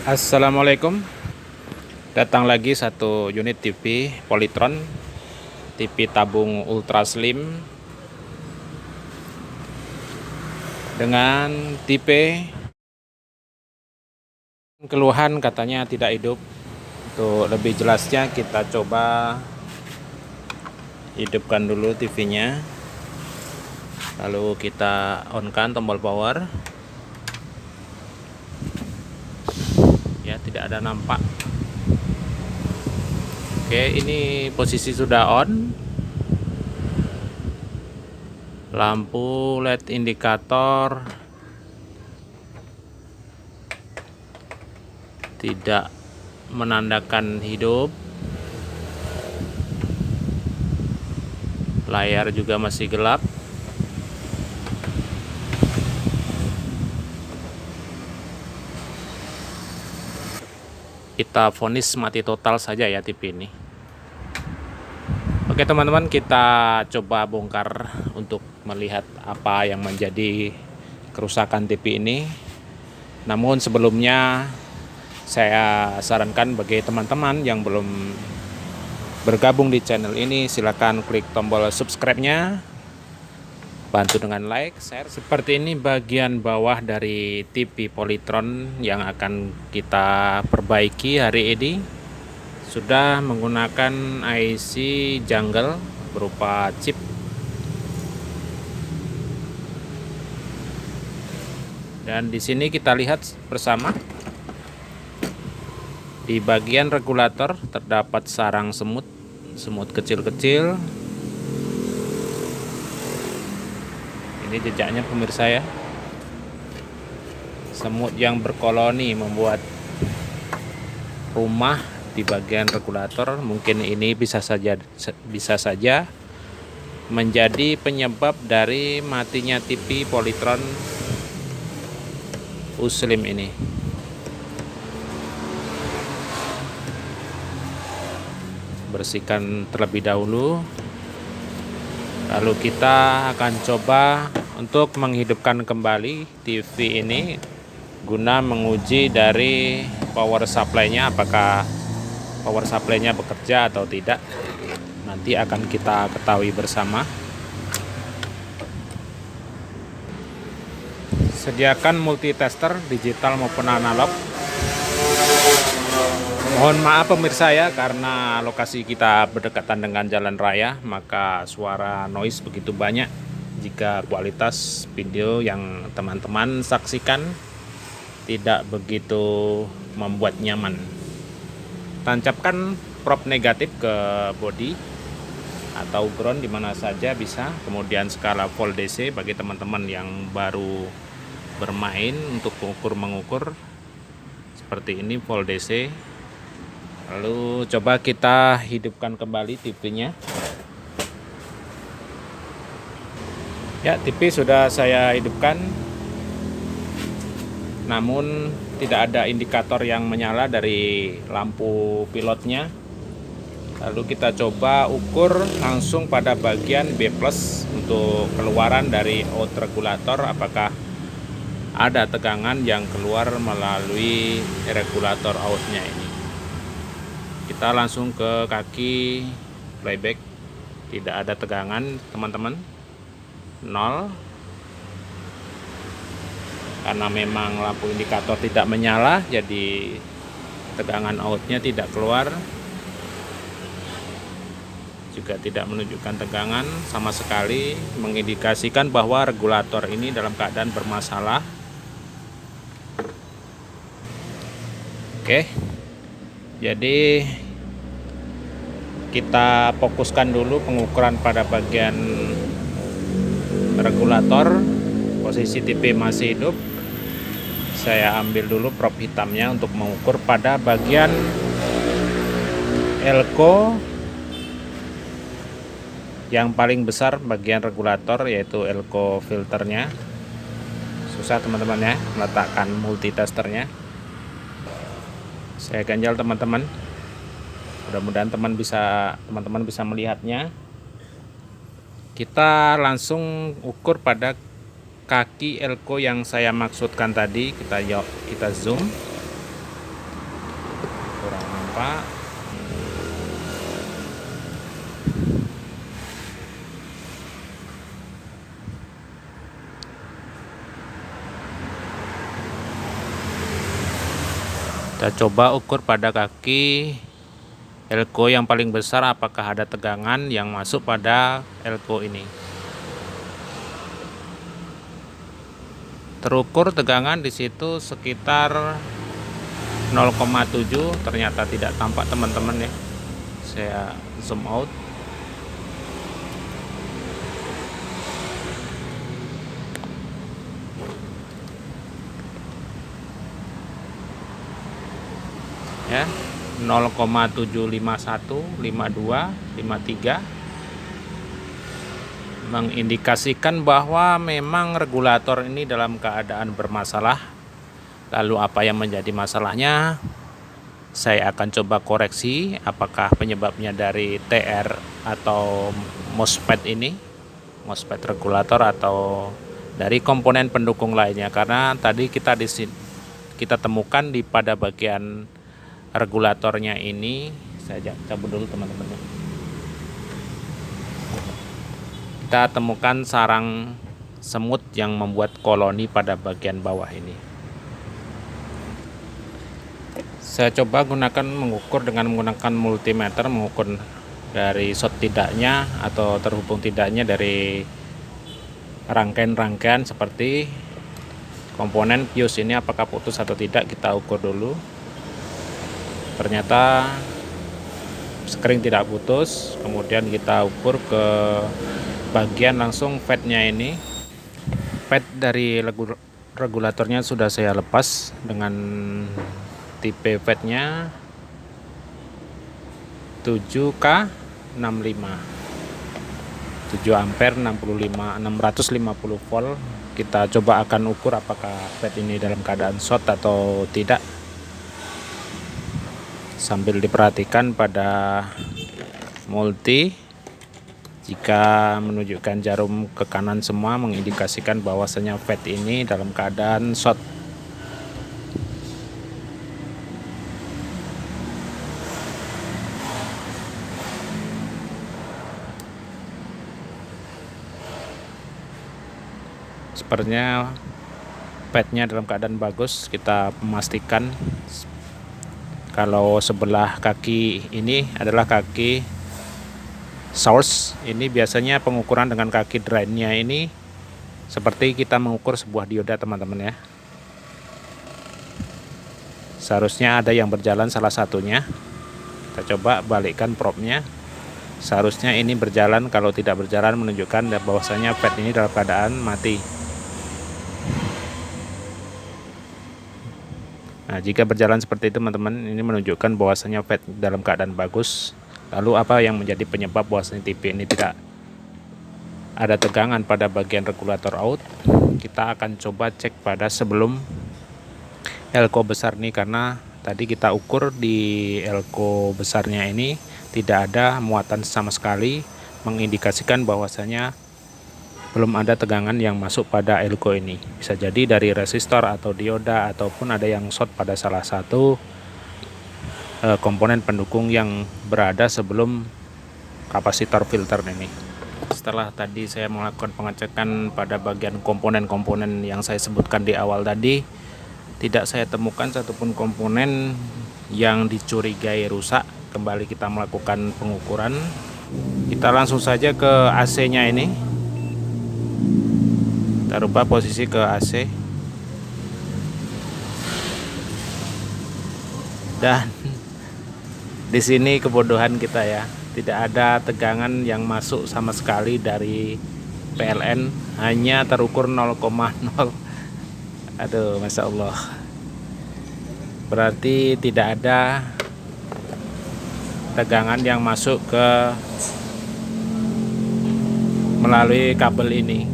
Assalamualaikum. Datang lagi satu unit TV Polytron, TV tabung ultra slim dengan tipe keluhan katanya tidak hidup. Untuk lebih jelasnya kita coba hidupkan dulu TV-nya. Lalu kita on-kan tombol power. Ya, tidak ada nampak. Oke, ini posisi sudah on. Lampu LED indikator tidak menandakan hidup. Layar juga masih gelap. Kita vonis mati total saja ya TV ini. Oke teman-teman, kita coba bongkar untuk melihat apa yang menjadi kerusakan TV ini. Namun sebelumnya saya sarankan bagi teman-teman yang belum bergabung di channel ini, silakan klik tombol subscribe-nya, bantu dengan like, share. Seperti ini bagian bawah dari TV Polytron yang akan kita perbaiki hari ini. Sudah menggunakan IC jungle berupa chip. Dan di sini kita lihat bersama, di bagian regulator terdapat sarang semut kecil-kecil. Ini jejaknya pemirsa ya. Semut yang berkoloni membuat rumah di bagian regulator. Mungkin ini bisa saja menjadi penyebab dari matinya TV Polytron U-Slim ini. Bersihkan terlebih dahulu. Lalu kita akan coba untuk menghidupkan kembali TV ini guna menguji dari power supply-nya, apakah power supply-nya bekerja atau tidak. Nanti akan kita ketahui bersama. Sediakan multitester digital maupun analog. Mohon maaf pemirsa ya, karena lokasi kita berdekatan dengan jalan raya, maka suara noise begitu banyak. Jika kualitas video yang teman-teman saksikan tidak begitu membuat nyaman, tancapkan prop negatif ke body atau ground di mana saja bisa. Kemudian skala Full DC bagi teman-teman yang baru bermain untuk mengukur seperti ini, Full DC. Lalu coba kita hidupkan kembali TV-nya. Ya, TV sudah saya hidupkan. Namun tidak ada indikator yang menyala dari lampu pilotnya. Lalu kita coba ukur langsung pada bagian B+ untuk keluaran dari out regulator, apakah ada tegangan yang keluar melalui regulator outnya ini. Kita langsung ke kaki playback, tidak ada tegangan teman-teman, 0, karena memang lampu indikator tidak menyala, jadi tegangan outnya tidak keluar, juga tidak menunjukkan tegangan sama sekali, mengindikasikan bahwa regulator ini dalam keadaan bermasalah. Oke, jadi kita fokuskan dulu pengukuran pada bagian regulator. Posisi TV masih hidup. Saya ambil dulu prop hitamnya untuk mengukur pada bagian elko yang paling besar, bagian regulator, yaitu elko filternya. Susah teman-teman ya meletakkan multitesternya. Saya ganjal teman-teman. Mudah-mudahan teman-teman bisa melihatnya. Kita langsung ukur pada kaki elko yang saya maksudkan tadi. Kita zoom. apa. Kita coba ukur pada kaki elko yang paling besar, apakah ada tegangan yang masuk pada elko ini. Terukur tegangan di situ sekitar 0,7, ternyata tidak tampak teman-teman ya. Saya zoom out. Ya, 0,751, 52, 53 mengindikasikan bahwa memang regulator ini dalam keadaan bermasalah. Lalu apa yang menjadi masalahnya? Saya akan coba koreksi apakah penyebabnya dari TR atau MOSFET ini, MOSFET regulator, atau dari komponen pendukung lainnya, karena tadi kita temukan di pada bagian regulatornya ini. Saya cabut dulu teman-teman. Kita temukan sarang semut yang membuat koloni pada bagian bawah ini. Saya coba mengukur dengan menggunakan multimeter, mengukur dari short tidaknya atau terhubung tidaknya dari rangkaian-rangkaian seperti komponen fuse ini, apakah putus atau tidak. Kita ukur dulu. Ternyata spring tidak putus. Kemudian kita ukur ke bagian langsung FET-nya ini. FET dari regulatornya sudah saya lepas dengan tipe FET-nya 7K65, 7 ampere, 650 volt. Kita coba akan ukur apakah FET ini dalam keadaan short atau tidak, sambil diperhatikan pada multi. Jika menunjukkan jarum ke kanan semua, mengindikasikan bahwasanya FET ini dalam keadaan short. Sepertinya FET-nya dalam keadaan bagus. Kita memastikan kalau sebelah kaki ini adalah kaki source. Ini biasanya pengukuran dengan kaki drainnya ini seperti kita mengukur sebuah dioda teman-teman ya. Seharusnya ada yang berjalan salah satunya. Kita coba balikkan probe-nya. Seharusnya ini berjalan. Kalau tidak berjalan menunjukkan bahwasanya FET ini dalam keadaan mati. Nah, jika berjalan seperti itu teman-teman, ini menunjukkan bahwasanya FET dalam keadaan bagus. Lalu apa yang menjadi penyebab bahwasanya tipe ini tidak ada tegangan pada bagian regulator out? Kita akan coba cek pada sebelum elko besar nih, karena tadi kita ukur di elko besarnya ini tidak ada muatan sama sekali, mengindikasikan bahwasanya belum ada tegangan yang masuk pada elko ini. Bisa jadi dari resistor atau dioda, ataupun ada yang short pada salah satu komponen pendukung yang berada sebelum kapasitor filter ini. Setelah tadi saya melakukan pengecekan pada bagian komponen-komponen yang saya sebutkan di awal tadi, tidak saya temukan satupun komponen yang dicurigai rusak. Kembali kita melakukan pengukuran. Kita langsung saja ke AC-nya ini. Kita rubah posisi ke AC. Dan di sini kebodohan kita ya. Tidak ada tegangan yang masuk sama sekali dari PLN, hanya terukur 0,0. Aduh, Masya Allah. Berarti tidak ada tegangan yang masuk ke melalui kabel ini.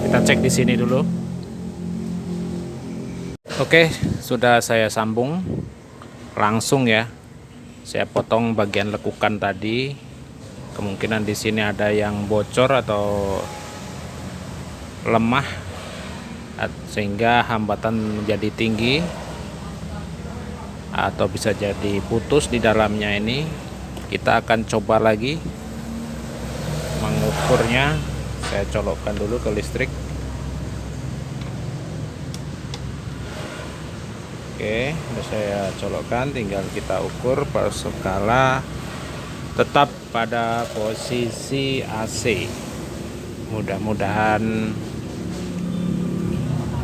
Kita cek di sini dulu. Oke, sudah saya sambung langsung ya. Saya potong bagian lekukan tadi. Kemungkinan di sini ada yang bocor atau lemah sehingga hambatan menjadi tinggi. atau bisa jadi putus di dalamnya ini. Kita akan coba lagi mengukurnya. Saya colokkan dulu ke listrik. Oke, udah saya colokkan, tinggal kita ukur per skala, tetap pada posisi AC. Mudah-mudahan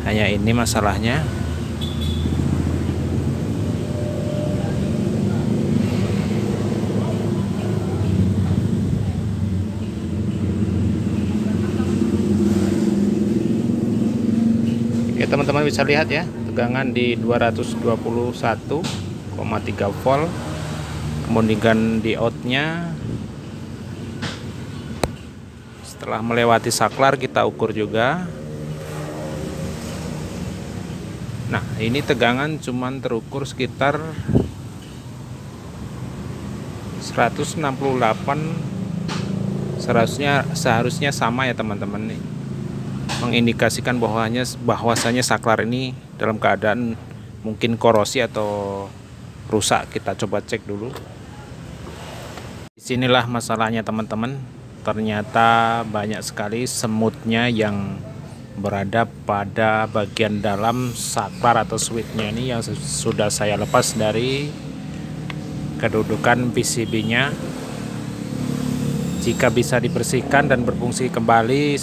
hanya ini masalahnya. Oke, teman-teman bisa lihat ya, tegangan di 221,3 volt. Kemudian di outnya, setelah melewati saklar kita ukur juga. Nah, ini tegangan cuman terukur sekitar 168. Seharusnya sama ya teman-teman nih. Mengindikasikan bahwasanya saklar ini dalam keadaan mungkin korosi atau rusak. Kita coba cek dulu. Disinilah masalahnya teman-teman. Ternyata banyak sekali semutnya yang berada pada bagian dalam saklar atau switchnya ini, yang sudah saya lepas dari kedudukan PCB-nya. Jika bisa dibersihkan dan berfungsi kembali,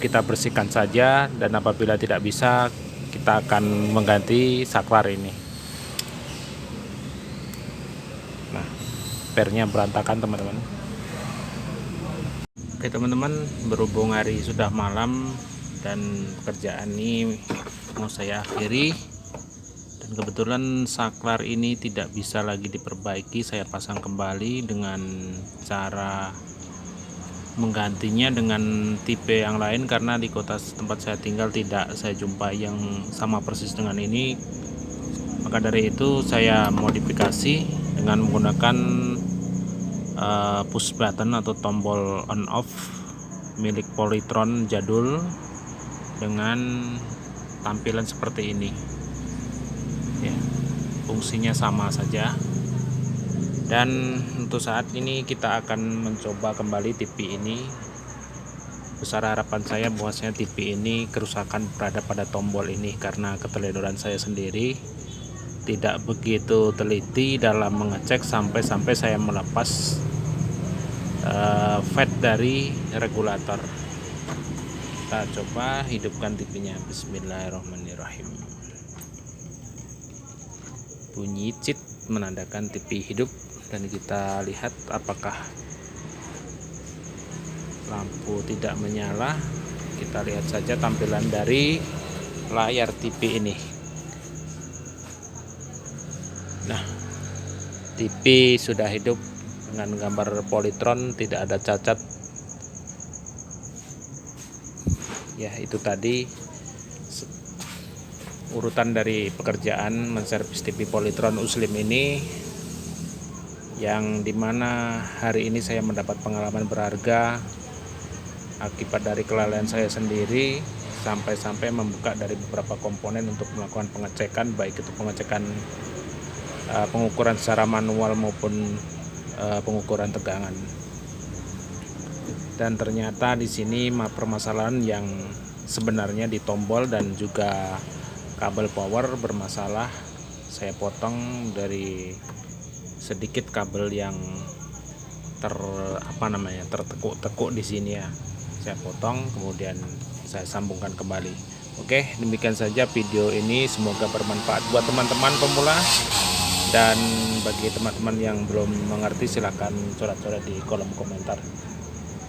kita bersihkan saja, dan apabila tidak bisa, kita akan mengganti saklar ini. Nah, pernya berantakan teman-teman. Oke teman-teman, berhubung hari sudah malam dan pekerjaan ini mau saya akhiri, dan kebetulan saklar ini tidak bisa lagi diperbaiki, saya pasang kembali dengan cara menggantinya dengan tipe yang lain, karena di kota tempat saya tinggal tidak saya jumpai yang sama persis dengan ini. Maka dari itu saya modifikasi dengan menggunakan push button atau tombol on off milik Polytron jadul dengan tampilan seperti ini ya, fungsinya sama saja. Dan untuk saat ini kita akan mencoba kembali TV ini. Besar harapan saya bahwasanya TV ini kerusakan berada pada tombol ini, karena keteledoran saya sendiri tidak begitu teliti dalam mengecek sampai saya melepas fade dari regulator. Kita coba hidupkan TV-nya. Bismillahirrahmanirrahim. Bunyi cheat menandakan TV hidup, dan kita lihat apakah lampu tidak menyala. Kita lihat saja tampilan dari layar TV ini. Nah, TV sudah hidup dengan gambar Polytron, tidak ada cacat. Ya, itu tadi urutan dari pekerjaan menservis TV Polytron Uslim ini, yang dimana hari ini saya mendapat pengalaman berharga akibat dari kelalaian saya sendiri, sampai membuka dari beberapa komponen untuk melakukan pengecekan, baik itu pengecekan pengukuran secara manual maupun pengukuran tegangan. Dan ternyata di sini permasalahan yang sebenarnya di tombol dan juga kabel power bermasalah. Saya potong dari sedikit kabel yang tertekuk di sini ya. Saya potong, kemudian saya sambungkan kembali. Oke, demikian saja video ini, semoga bermanfaat buat teman-teman pemula. Dan bagi teman-teman yang belum mengerti, silahkan coret-coret di kolom komentar.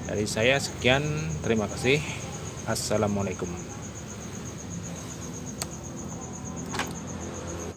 Dari saya sekian, terima kasih. Assalamualaikum.